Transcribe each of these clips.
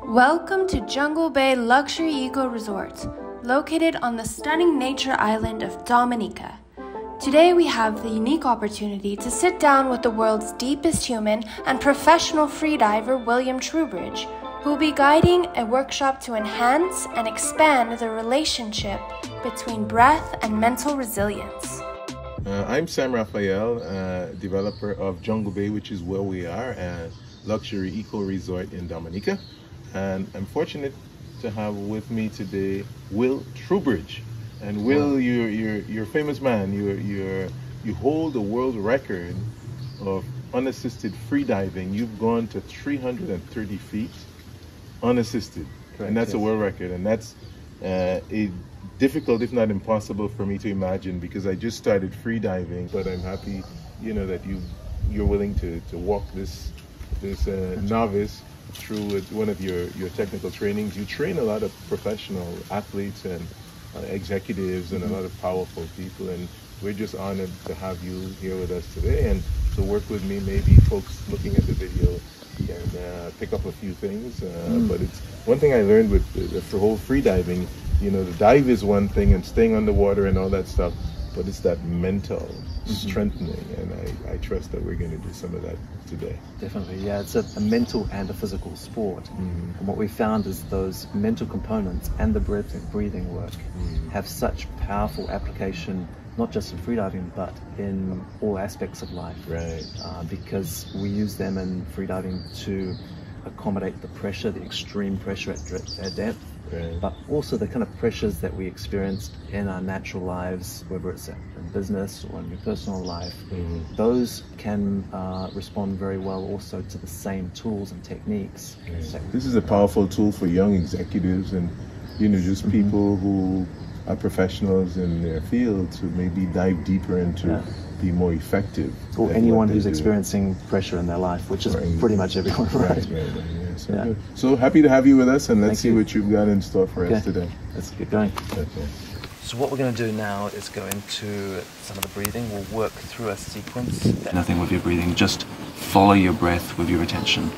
Welcome to Jungle Bay Luxury Eco Resort, located on the stunning nature island of Dominica. Today we have the unique opportunity to sit down with the world's deepest human and professional freediver William Trubridge, who will be guiding a workshop to enhance and expand the relationship between breath and mental resilience. I'm Sam Raphael, developer of Jungle Bay, which is where we are, a luxury eco resort in Dominica. And I'm fortunate to have with me today Will Trubridge. And Will, you're a famous man. You hold the world record of unassisted freediving. You've gone to 330 feet unassisted. Correct, and that's a world record. And that's difficult, if not impossible, for me to imagine, because I just started freediving. But I'm happy, that you're willing to walk this novice through one of your technical trainings. You train a lot of professional athletes and executives and a lot of powerful people, and we're just honored to have you here with us today and to work with me. Maybe folks looking at the video can pick up a few things, but it's one thing I learned with the whole freediving. The dive is one thing and staying underwater and all that stuff, but it's that mental strengthening, and I trust that we're going to do some of that today. Definitely, yeah. It's a mental and a physical sport, and what we found is those mental components and the breathing work have such powerful application, not just in freediving but in all aspects of life. Right. Because we use them in freediving to accommodate the pressure, the extreme pressure at depth. Right. But also the kind of pressures that we experienced in our natural lives, whether it's in business or in your personal life, those can respond very well also to the same tools and techniques. So, this is a powerful tool for young executives and just people who are professionals in their field to maybe dive deeper and to be more effective. Or anyone who's experiencing pressure in their life, which is pretty much everyone, right? Right. So happy to have you with us, and let's see what you've got in store for us today. Let's get going. Okay. So what we're going to do now is go into some of the breathing. We'll work through a sequence. Nothing with your breathing, just follow your breath with your attention.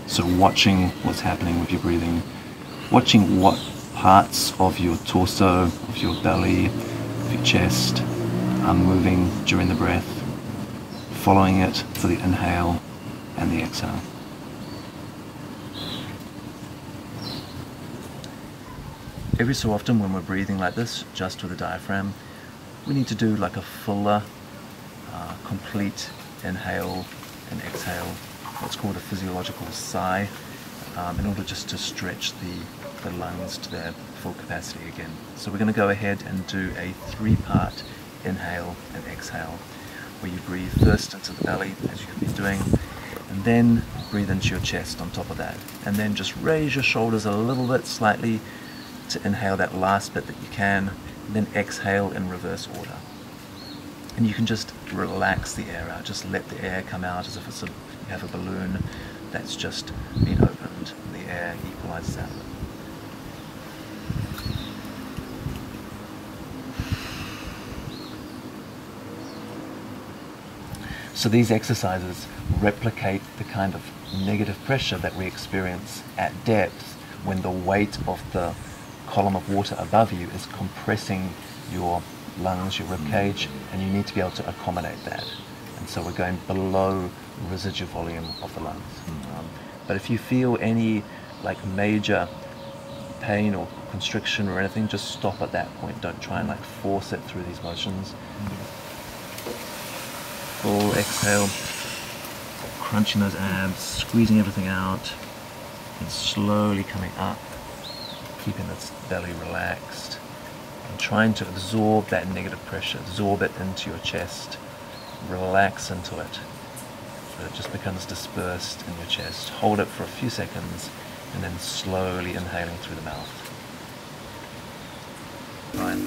So watching what's happening with your breathing, watching what parts of your torso, of your belly, of your chest are moving during the breath, following it for the inhale and the exhale. Every so often when we're breathing like this, just with the diaphragm, we need to do like a fuller, complete inhale and exhale, what's called a physiological sigh, in order just to stretch the lungs to their full capacity again. So we're going to go ahead and do a 3-part inhale and exhale, where you breathe first into the belly, as you've been doing, and then breathe into your chest on top of that. And then just raise your shoulders a little bit, slightly, to inhale that last bit that you can, and then exhale in reverse order. And you can just relax the air out, just let the air come out as if you have a balloon that's just been opened, and the air equalizes out of it. So these exercises replicate the kind of negative pressure that we experience at depth when the weight of the column of water above you is compressing your lungs, your rib cage, and you need to be able to accommodate that. And so we're going below residual volume of the lungs. But if you feel any major pain or constriction or anything, just stop at that point. Don't try and force it through these motions. Full exhale, crunching those abs, squeezing everything out, and slowly coming up, keeping the belly relaxed, and trying to absorb that negative pressure, absorb it into your chest, relax into it, so it just becomes dispersed in your chest. Hold it for a few seconds, and then slowly inhaling through the mouth. Right,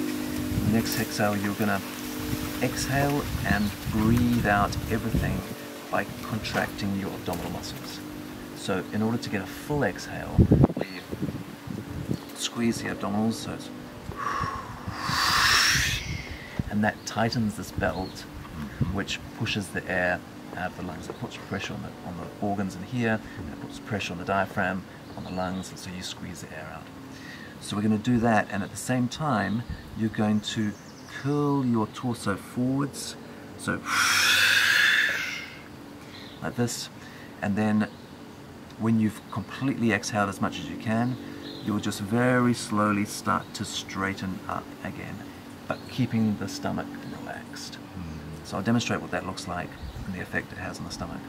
next exhale, you're going to exhale and breathe out everything by contracting your abdominal muscles. So in order to get a full exhale, we squeeze the abdominals, so it's, and that tightens this belt, which pushes the air out of the lungs. It puts pressure on the organs in here, and it puts pressure on the diaphragm, on the lungs, and so you squeeze the air out. So we're going to do that, and at the same time you're going to curl your torso forwards, so like this, and then when you've completely exhaled as much as you can, you'll just very slowly start to straighten up again, but keeping the stomach relaxed. So I'll demonstrate what that looks like and the effect it has on the stomach.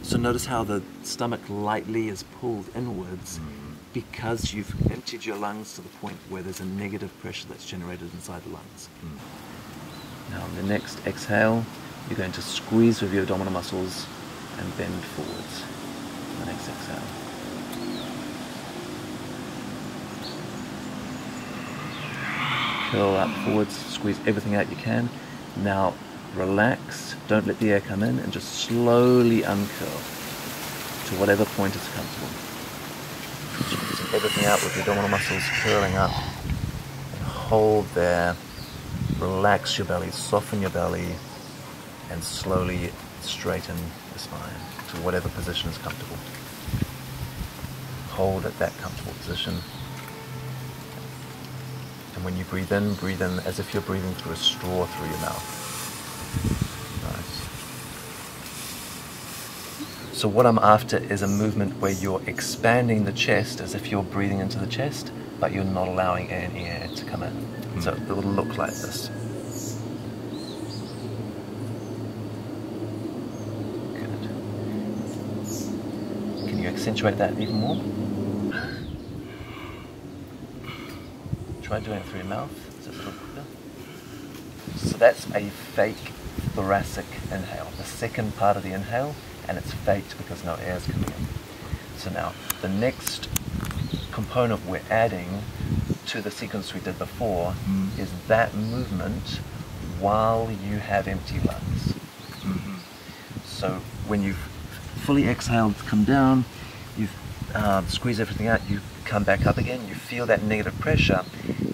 So notice how the stomach lightly is pulled inwards because you've emptied your lungs to the point where there's a negative pressure that's generated inside the lungs. Now on the next exhale, you're going to squeeze with your abdominal muscles and bend forwards. The next exhale. Curl up forwards, squeeze everything out you can. Now relax, don't let the air come in, and just slowly uncurl to whatever point is comfortable. Squeezing everything out with your abdominal muscles, curling up, and hold there. Relax your belly, soften your belly, and slowly straighten the spine to whatever position is comfortable. Hold at that comfortable position. And when you breathe in as if you're breathing through a straw through your mouth. So what I'm after is a movement where you're expanding the chest as if you're breathing into the chest, but you're not allowing any air to come in. So it will look like this. Good. Can you accentuate that even more? Try doing it through your mouth. Is it a little quicker? So that's a fake thoracic inhale, the second part of the inhale, and it's faked because no air is coming in. So now, the next component we're adding to the sequence we did before is that movement while you have empty lungs. So when you've fully exhaled, come down, you've squeezed everything out, you come back up again, you feel that negative pressure,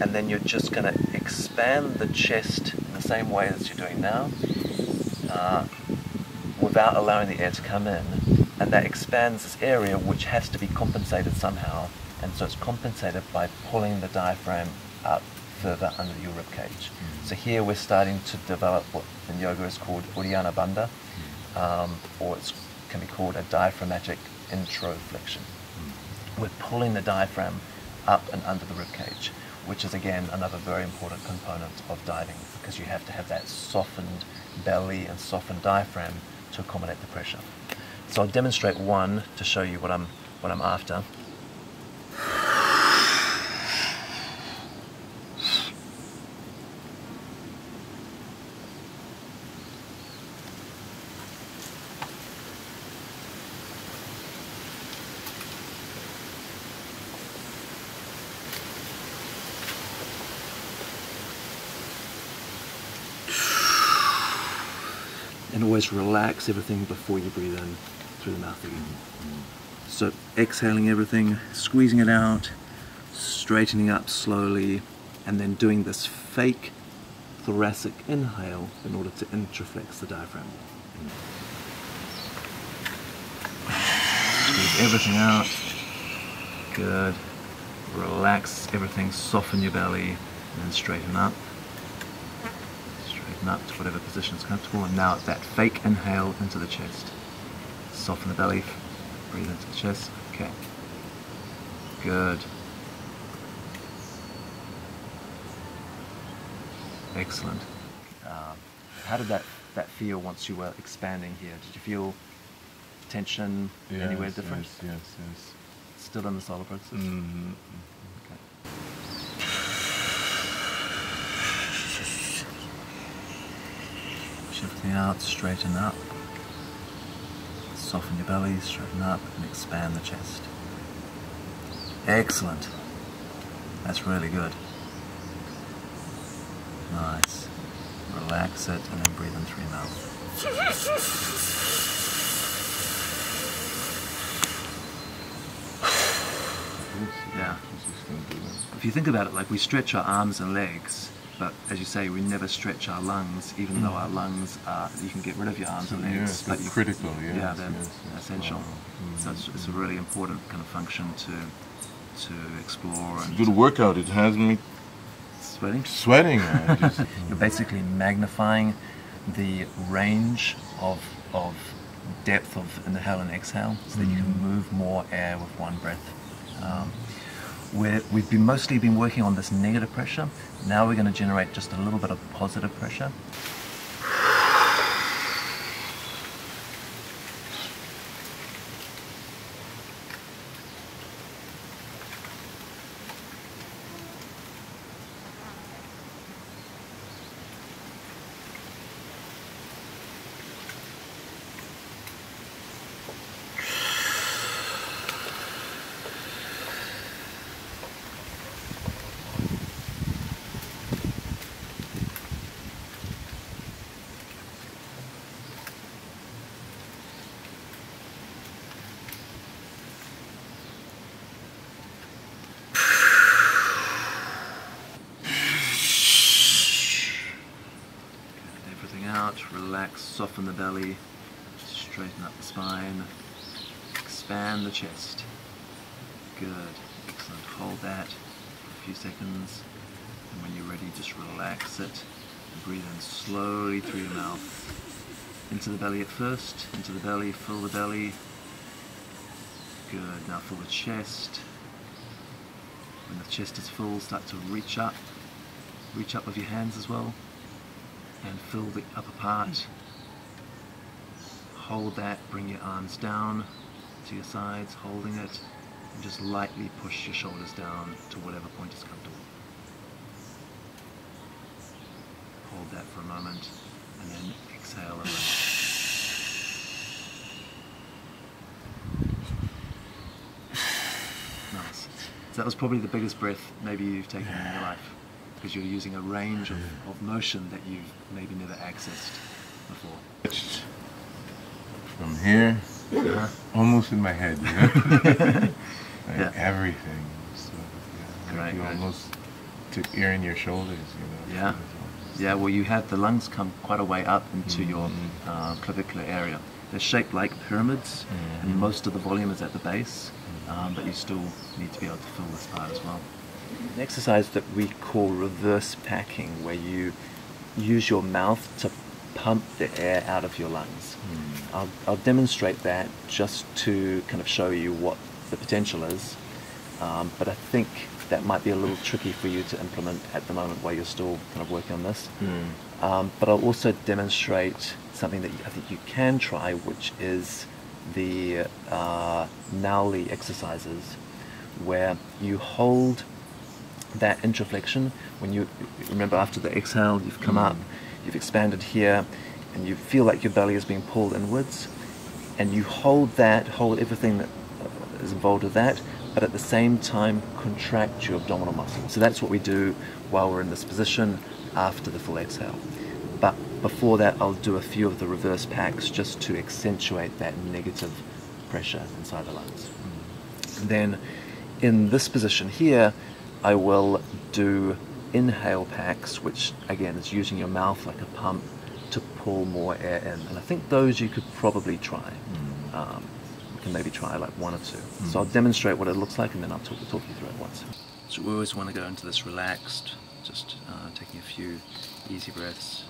and then you're just going to expand the chest in the same way as you're doing now, without allowing the air to come in, and that expands this area which has to be compensated somehow, and so it's compensated by pulling the diaphragm up further under your rib cage. So here we're starting to develop what in yoga is called Uddiyana Bandha, or it can be called a diaphragmatic introflexion. We're pulling the diaphragm up and under the rib cage, which is again another very important component of diving, because you have to have that softened belly and softened diaphragm to accommodate the pressure. So I'll demonstrate one to show you what I'm after. And always relax everything before you breathe in through the mouth again. So exhaling everything, squeezing it out, straightening up slowly, and then doing this fake thoracic inhale in order to introflex the diaphragm. Squeeze everything out. Good. Relax everything, soften your belly, and then straighten up. Up to whatever position is comfortable, and now that fake inhale into the chest. Soften the belly, breathe into the chest. Okay. Good. Excellent. How did that feel once you were expanding here? Did you feel tension anywhere different? Yes. Still in the solar plexus? Okay. Everything out, straighten up, soften your belly, straighten up, and expand the chest. Excellent. That's really good. Nice. relax it, and then breathe in through your mouth. Yeah. If you think about it, like we stretch our arms and legs, but as you say, we never stretch our lungs, even though our lungs are, you can get rid of your arms and legs. Yes, but it's critical, yes, yeah, they're yes, essential. Wow. So it's a really important kind of function to explore. And Good workout. It has me sweating. I just, You're basically magnifying the range of depth of inhale and exhale, so that you can move more air with one breath. We've mostly been working on this negative pressure. Now we're going to generate just a little bit of positive pressure. Out, relax, soften the belly, straighten up the spine, expand the chest. Good, excellent. Hold that for a few seconds, and when you're ready, just relax it and breathe in slowly through your mouth. Into the belly at first, into the belly, fill the belly. Good, now fill the chest. When the chest is full, start to reach up with your hands as well. And fill the upper part. Hold that, bring your arms down to your sides, holding it, and just lightly push your shoulders down to whatever point is comfortable. Hold that for a moment, and then exhale and release. Nice. So that was probably the biggest breath maybe you've taken in your life, because you're using a range of motion that you've maybe never accessed before. From here, almost in my head, you know? Like Yeah. everything. So, yeah, Great, you great. almost took air in your shoulders, you know. Yeah. Yeah, well, you had the lungs come quite a way up into your clavicular area. They're shaped like pyramids, and most of the volume is at the base, but you still need to be able to fill this part as well. An exercise that we call reverse packing, where you use your mouth to pump the air out of your lungs. I'll demonstrate that just to kind of show you what the potential is, but I think that might be a little tricky for you to implement at the moment while you're still kind of working on this. But I'll also demonstrate something that I think you can try, which is the Nowli exercises, where you hold that intraflexion. When you remember, after the exhale, you've come up, you've expanded here, and you feel like your belly is being pulled inwards, and you hold everything that is involved with that, but at the same time contract your abdominal muscles. So that's what we do while we're in this position after the full exhale. But before that, I'll do a few of the reverse packs just to accentuate that negative pressure inside the lungs. And then in this position here, I will do inhale packs, which again is using your mouth like a pump to pull more air in. And I think those you could probably try. You can maybe try like one or two. So I'll demonstrate what it looks like, and then I'll talk you through it once. So we always want to go into this relaxed, just taking a few easy breaths.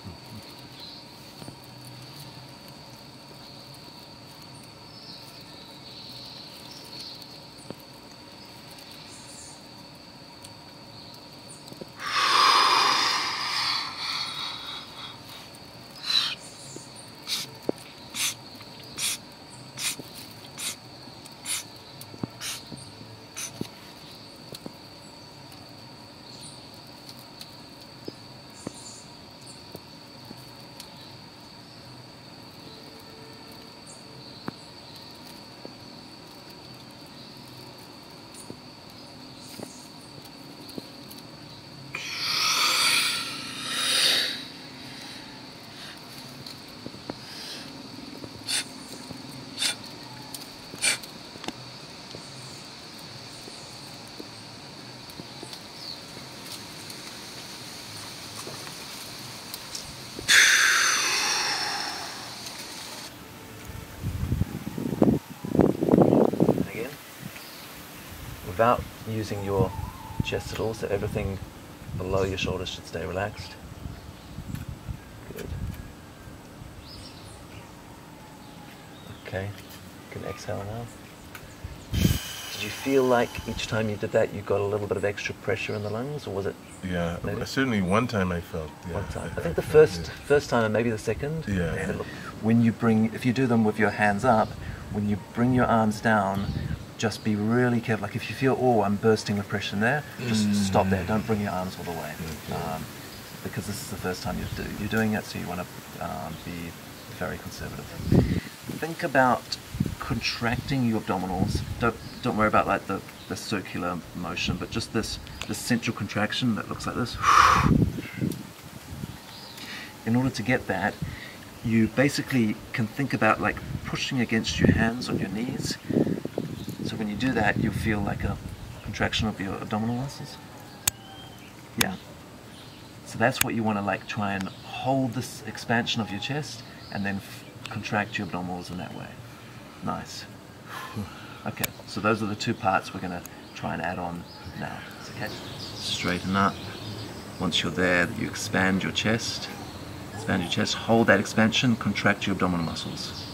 without using your chest at all, so everything below your shoulders should stay relaxed. Good. Okay, you can exhale now. Did you feel like each time you did that you got a little bit of extra pressure in the lungs, or was it? Yeah, maybe? certainly one time I felt. Yeah, One time. I think the first time and maybe the second. Yeah. And when you if you do them with your hands up, when you bring your arms down, just be really careful. Like if you feel, oh, I'm bursting with pressure in there, just stop there. Don't bring your arms all the way, because this is the first time you're doing it, so you want to be very conservative. Think about contracting your abdominals. Don't worry about like the circular motion, but just this central contraction that looks like this. In order to get that, you basically can think about like pushing against your hands on your knees. So when you do that, you'll feel like a contraction of your abdominal muscles. Yeah. So that's what you want to like try and hold this expansion of your chest and then contract your abdominals in that way. Nice. Okay, so those are the two parts we're going to try and add on now. Okay. Straighten up. Once you're there, you expand your chest. Expand your chest, hold that expansion, contract your abdominal muscles.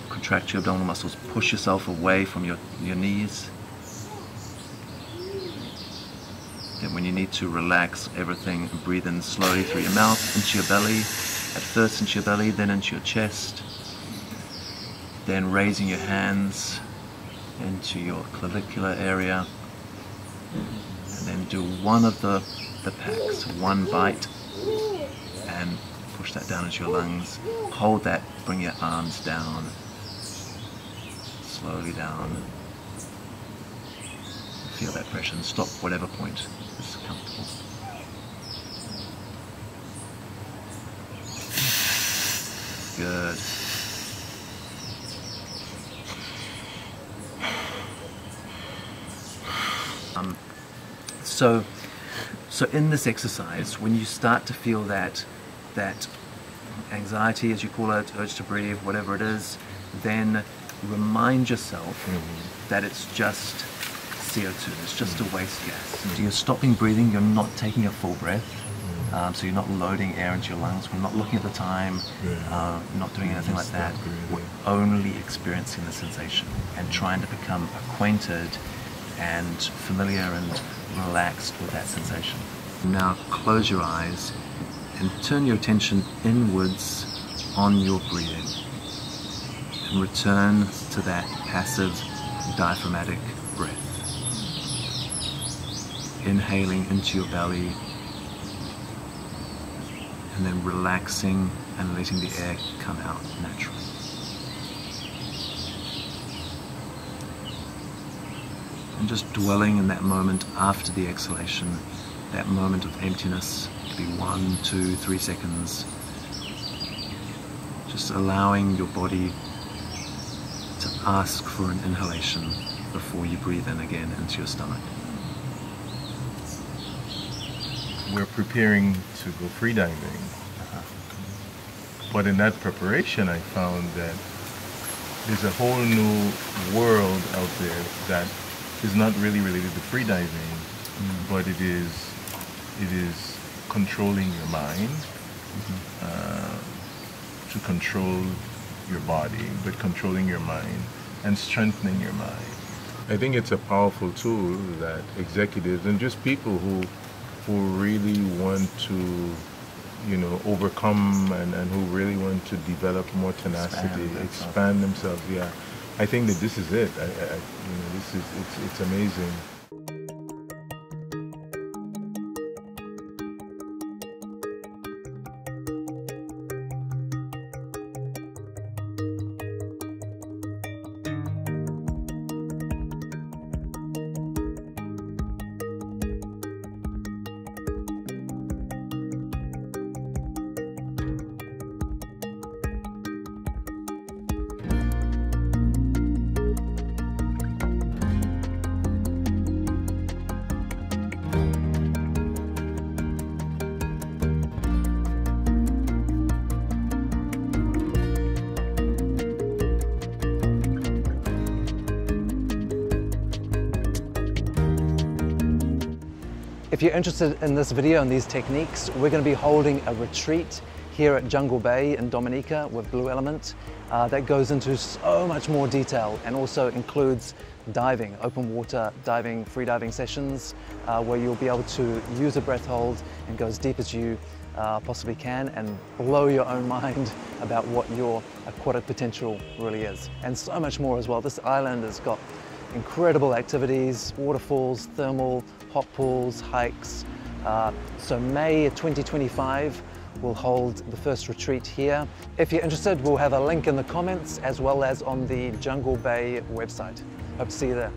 Contract your abdominal muscles, push yourself away from your knees. Then when you need to relax everything, breathe in slowly through your mouth, into your belly. At first into your belly, then into your chest. Then raising your hands into your clavicular area. And then do one of the packs, one bite. And push that down into your lungs. Hold that, bring your arms down. Slowly down. Feel that pressure and stop whatever point is comfortable. Good. So in this exercise, when you start to feel that anxiety, as you call it, urge to breathe, whatever it is, then remind yourself that it's just CO2, it's just a waste gas. So you're stopping breathing, you're not taking a full breath, so you're not loading air into your lungs, we're not looking at the time, not doing anything like that, we're only experiencing the sensation and trying to become acquainted and familiar and relaxed with that sensation. Now close your eyes and turn your attention inwards on your breathing and return to that passive diaphragmatic breath. Inhaling into your belly and then relaxing and letting the air come out naturally. And just dwelling in that moment after the exhalation, that moment of emptiness. It could be 1, 2, 3 seconds. Just allowing your body to ask for an inhalation before you breathe in again into your stomach. We're preparing to go freediving, but in that preparation I found that there's a whole new world out there that is not really related to freediving, but it is controlling your mind, to control your body, but controlling your mind and strengthening your mind. I think it's a powerful tool that executives and just people who really want to, overcome and who really want to develop more tenacity, expand themselves. Yeah, I think that this is it. It's amazing. If you're interested in this video and these techniques, we're going to be holding a retreat here at Jungle Bay in Dominica with Blue Element that goes into so much more detail and also includes diving, open water diving, freediving sessions where you'll be able to use a breath hold and go as deep as you possibly can and blow your own mind about what your aquatic potential really is. And so much more as well. This island has got incredible activities, waterfalls, thermal, hot pools, hikes. So May 2025 we'll hold the first retreat here. If you're interested, we'll have a link in the comments as well as on the Jungle Bay website. Hope to see you there.